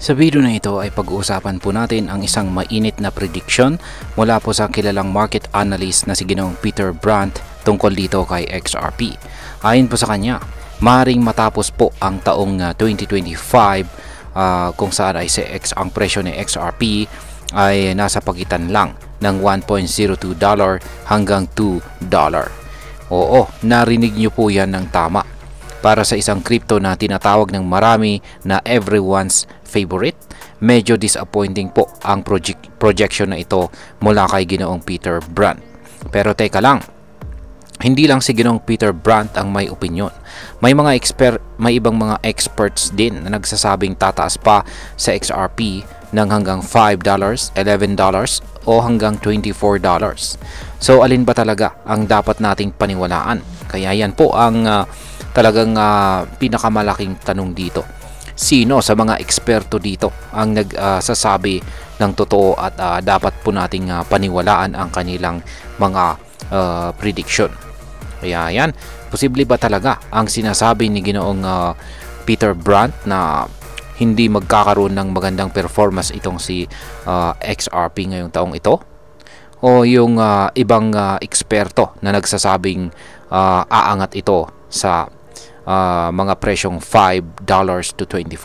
Sa video na ito ay pag-uusapan po natin ang isang mainit na prediction mula po sa kilalang market analyst na si Ginoong Peter Brandt tungkol dito kay XRP. Ayon po sa kanya, maaaring matapos po ang taong 2025 kung saan ay ang presyo ni XRP ay nasa pagitan lang ng $1.02 hanggang $2. Oo, narinig niyo po yan ng tama. Para sa isang crypto na tinatawag ng marami na everyone's favorite, medyo disappointing po ang projection na ito mula kay Ginoong Peter Brandt. Pero teka lang, hindi lang si Ginoong Peter Brandt ang may opinion. May ibang mga experts din na nagsasabing tataas pa sa XRP ng hanggang $5, $11 o hanggang $24. So alin ba talaga ang dapat nating paniwalaan? Kaya yan po ang talagang pinakamalaking tanong dito. Sino sa mga eksperto dito ang nagsasabi ng totoo at dapat po nating paniwalaan ang kanilang mga prediction? Kaya yan, posible ba talaga ang sinasabi ni Ginoong Peter Brandt na hindi magkakaroon ng magandang performance itong si XRP ngayong taong ito? O yung ibang eksperto na nagsasabing aangat ito sa mga presyong $5 to $24.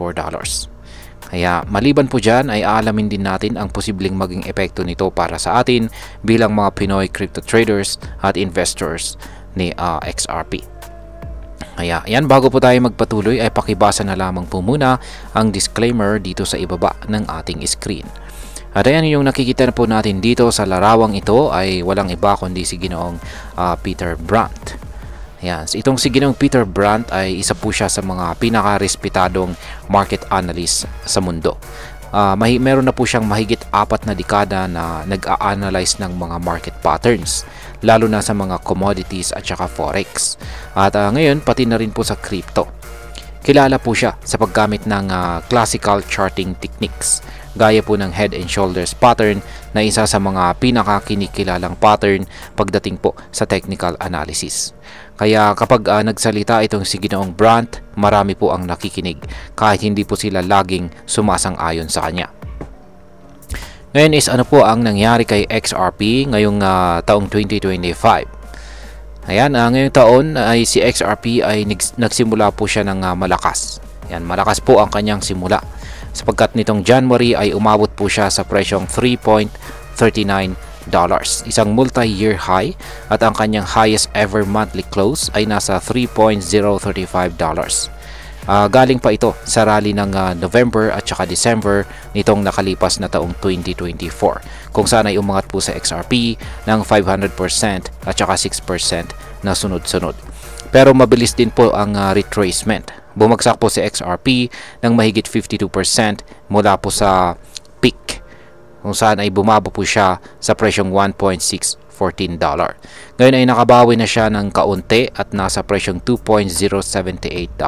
Kaya maliban po dyan ay aalamin din natin ang posibleng maging epekto nito para sa atin bilang mga Pinoy crypto traders at investors ni XRP. Kaya yan, bago po tayo magpatuloy ay pakibasa na lamang po muna ang disclaimer dito sa ibaba ng ating screen. At ayan, yung nakikita na po natin dito sa larawang ito ay walang iba kundi si Ginoong Peter Brandt. Ayan, itong si Ginoong Peter Brandt ay isa po siya sa mga pinaka-respetadong market analyst sa mundo. Meron na po siyang mahigit 4 na dekada na nag-a-analyze ng mga market patterns, lalo na sa mga commodities at saka forex. At ngayon, pati na rin po sa crypto. Kilala po siya sa paggamit ng classical charting techniques, gaya po ng head and shoulders pattern na isa sa mga pinakakinikilalang pattern pagdating po sa technical analysis. Kaya kapag nagsalita itong si Ginoong Brandt, marami po ang nakikinig kahit hindi po sila laging sumasang-ayon sa kanya. Ngayon is ano po ang nangyari kay XRP ngayong taong 2025. Ayan, ngayong taon ay si XRP ay nagsimula po siya ng malakas. Ayan, malakas po ang kanyang simula. Sapagkat nitong January ay umabot po siya sa presyong $3.39, isang multi-year high, at ang kanyang highest ever monthly close ay nasa $3.035. Galing pa ito sa rally ng November at saka December nitong nakalipas na taong 2024, kung saan ay umangat po sa XRP ng 500% at saka 6% na sunod-sunod. Pero mabilis din po ang retracement. Bumagsak po si XRP ng mahigit 52% mula po sa peak, kung saan ay bumaba po siya sa presyong $1.614. Ngayon ay nakabawi na siya ng kaunti at nasa presyong $2.078.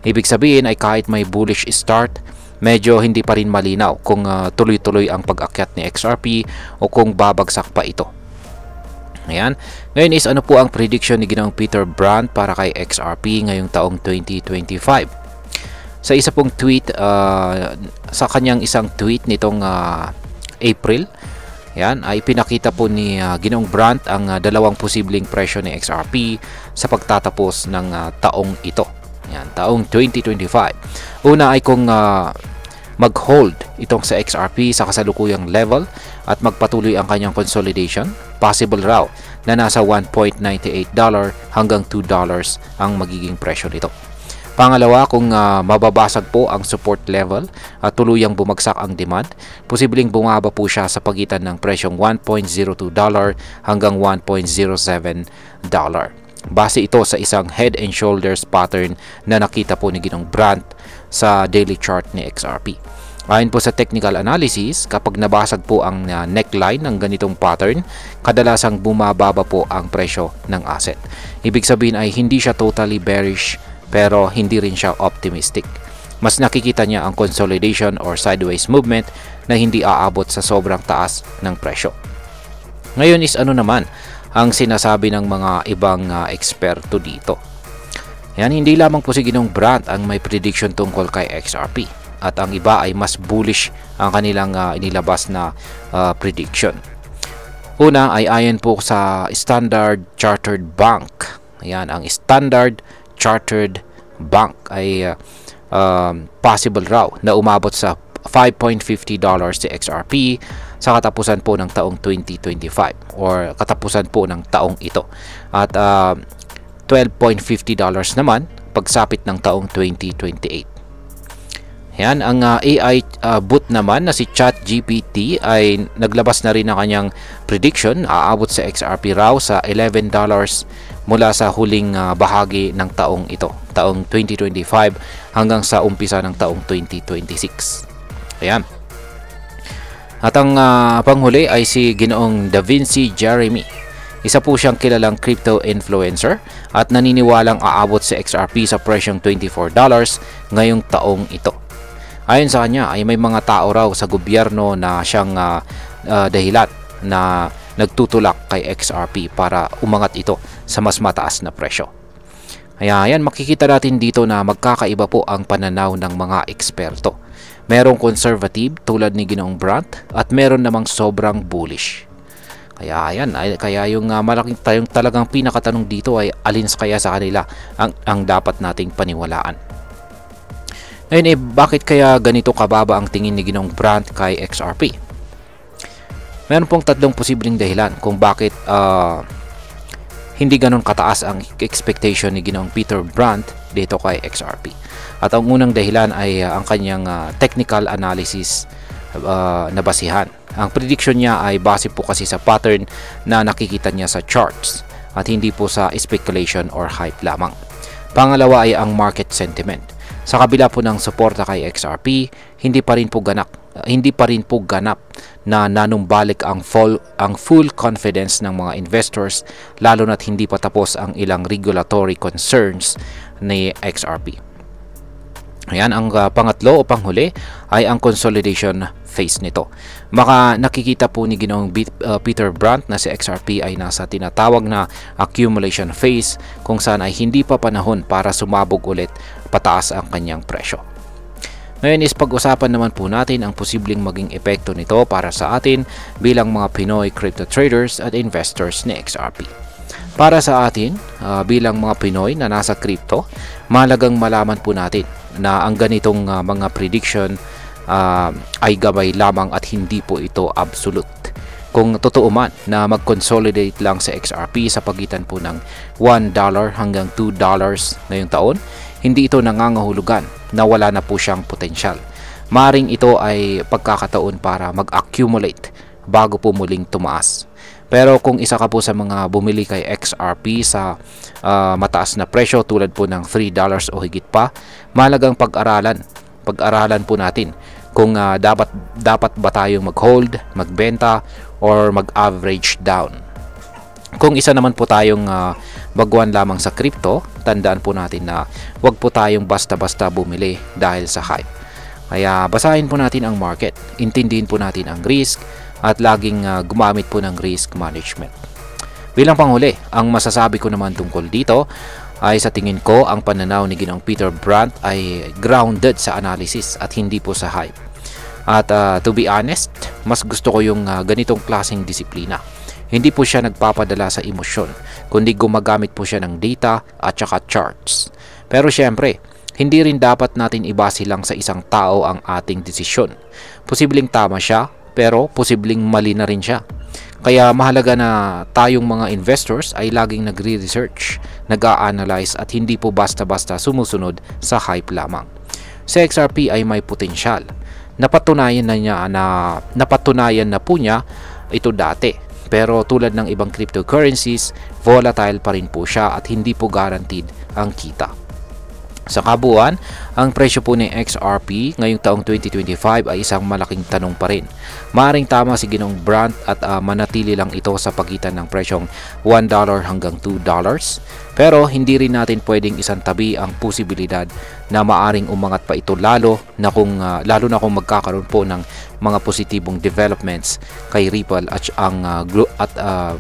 Ibig sabihin ay kahit may bullish start, medyo hindi pa rin malinaw kung tuloy-tuloy ang pag-akyat ni XRP o kung babagsak pa ito. Ayan. Ngayon is ano po ang prediction ni Ginoong Peter Brandt para kay XRP ngayong taong 2025. Sa isa pong tweet, sa kanyang isang tweet nitong April, ayan, ay pinakita po ni Ginoong Brandt ang dalawang posibleng presyo ni XRP sa pagtatapos ng taong ito. Ayan, taong 2025. Una ay kung mag-hold itong sa XRP sa kasalukuyang level at magpatuloy ang kanyang consolidation, possible raw na nasa $1.98 hanggang $2 ang magiging presyo nito. Pangalawa, kung mababasag po ang support level at tuluyang bumagsak ang demand, posibleng bumaba po siya sa pagitan ng presyong $1.02 hanggang $1.07. Base ito sa isang head and shoulders pattern na nakita po ni Ginoong Brandt sa daily chart ni XRP. Ayon po sa technical analysis, kapag nabasag po ang neckline ng ganitong pattern, kadalasang bumababa po ang presyo ng asset. Ibig sabihin ay hindi siya totally bearish, pero hindi rin siya optimistic. Mas nakikita niya ang consolidation or sideways movement na hindi aabot sa sobrang taas ng presyo. Ngayon is ano naman ang sinasabi ng mga ibang eksperto dito? Yan, hindi lamang po si Ginoong Brandt ang may prediction tungkol kay XRP. at ang iba ay mas bullish ang kanilang inilabas na prediction. Una ay ayon po sa Standard Chartered Bank. Ayan, ang Standard Chartered Bank ay possible raw na umabot sa $5.50 si XRP sa katapusan po ng taong 2025 or katapusan po ng taong ito, at $12.50 naman pagsapit ng taong 2028. Yan, ang AI bot naman na si ChatGPT ay naglabas na rin ng kanyang prediction. Aabot sa XRP raw sa $11 mula sa huling bahagi ng taong ito, taong 2025 hanggang sa umpisa ng taong 2026. Ayan. At ang panghuli ay si Ginoong Da Vinci Jeremy. Isa po siyang kilalang crypto influencer at naniniwalang aabot sa XRP sa presyong $24 ngayong taong ito. Ayon sa kanya ay may mga tao raw sa gobyerno na siyang dahilan na nagtutulak kay XRP para umangat ito sa mas mataas na presyo. Kaya yan, makikita natin dito na magkakaiba po ang pananaw ng mga eksperto. Merong conservative tulad ni Ginoong Brant at meron namang sobrang bullish. Kaya yan, kaya yung malaking tayong talagang pinakatanong dito ay alin kaya sa kanila ang dapat nating paniwalaan. Ngayon bakit kaya ganito kababa ang tingin ni Ginoong Brant kay XRP? Meron pong tatlong posibleng dahilan kung bakit hindi ganon kataas ang expectation ni Ginoong Peter Brant dito kay XRP. At ang unang dahilan ay ang kanyang technical analysis na basihan. Ang prediction niya ay base po kasi sa pattern na nakikita niya sa charts at hindi po sa speculation or hype lamang. Pangalawa ay ang market sentiment. Sa kabila po ng suporta kay XRP, hindi pa rin po ganap na nanumbalik ang full confidence ng mga investors, lalo na't hindi pa tapos ang ilang regulatory concerns ni XRP. Ayan, ang pangatlo o panghuli ay ang consolidation phase nito. Baka nakikita po ni Ginoong Peter Brant na si XRP ay nasa tinatawag na accumulation phase kung saan ay hindi pa panahon para sumabog ulit pataas ang kanyang presyo. Ngayon is pag-usapan naman po natin ang posibleng maging epekto nito para sa atin bilang mga Pinoy crypto traders at investors ni XRP. Para sa atin, bilang mga Pinoy na nasa crypto, mahalagang malaman po natin na ang ganitong mga prediction ay gabay lamang at hindi po ito absolute. Kung totoo man na mag-consolidate lang sa XRP sa pagitan po ng $1 hanggang $2 ngayong taon, hindi ito nangangahulugan na wala na po siyang potensyal. Maring ito ay pagkakataon para mag-accumulate bago po muling tumaas. Pero kung isa ka po sa mga bumili kay XRP sa mataas na presyo tulad po ng $3 o higit pa, mahalagang pag-aralan po natin kung dapat ba tayong mag-hold, magbenta, or mag-average down. Kung isa naman po tayong baguhan lamang sa crypto, tandaan po natin na wag po tayong basta-basta bumili dahil sa hype. Kaya basahin po natin ang market, intindihin po natin ang risk, at laging gumamit po ng risk management. Bilang panghuli, ang masasabi ko naman tungkol dito ay sa tingin ko ang pananaw ni Ginoong Peter Brant ay grounded sa analysis at hindi po sa hype. At to be honest, mas gusto ko yung ganitong klaseng disiplina. Hindi po siya nagpapadala sa emosyon, kundi gumagamit po siya ng data at saka charts. Pero syempre, hindi rin dapat natin ibase lang sa isang tao ang ating desisyon. Posibleng tama siya, pero posibleng mali na rin siya. Kaya mahalaga na tayong mga investors ay laging nagre-research, nag-a-analyze at hindi po basta-basta sumusunod sa hype lamang. Sa XRP ay may potensyal. Napatunayan na po niya ito dati. Pero tulad ng ibang cryptocurrencies, volatile pa rin po siya at hindi po guaranteed ang kita. Sa kabuuan, ang presyo po ni XRP ngayong taong 2025 ay isang malaking tanong pa rin. Maaaring tama si Ginoong Brant at manatili lang ito sa pagitan ng presyong $1 hanggang $2. Pero hindi rin natin pwedeng isantabi ang posibilidad na maaring umangat pa ito lalo na kung magkakaroon po ng mga positibong developments kay Ripple at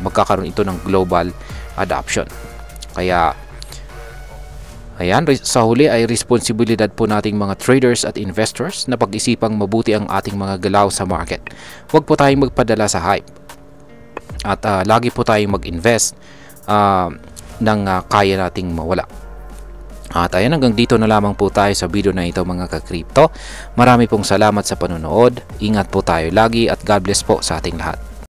magkakaroon ito ng global adoption. Kaya Ayan, sa huli ay responsibilidad po nating mga traders at investors na pag-isipang mabuti ang ating mga galaw sa market. Huwag po tayong magpadala sa hype. At lagi po tayong mag-invest ng kaya nating mawala. At ayan, hanggang dito na lamang po tayo sa video na ito mga ka-crypto. Marami pong salamat sa panonood. Ingat po tayo lagi at God bless po sa ating lahat.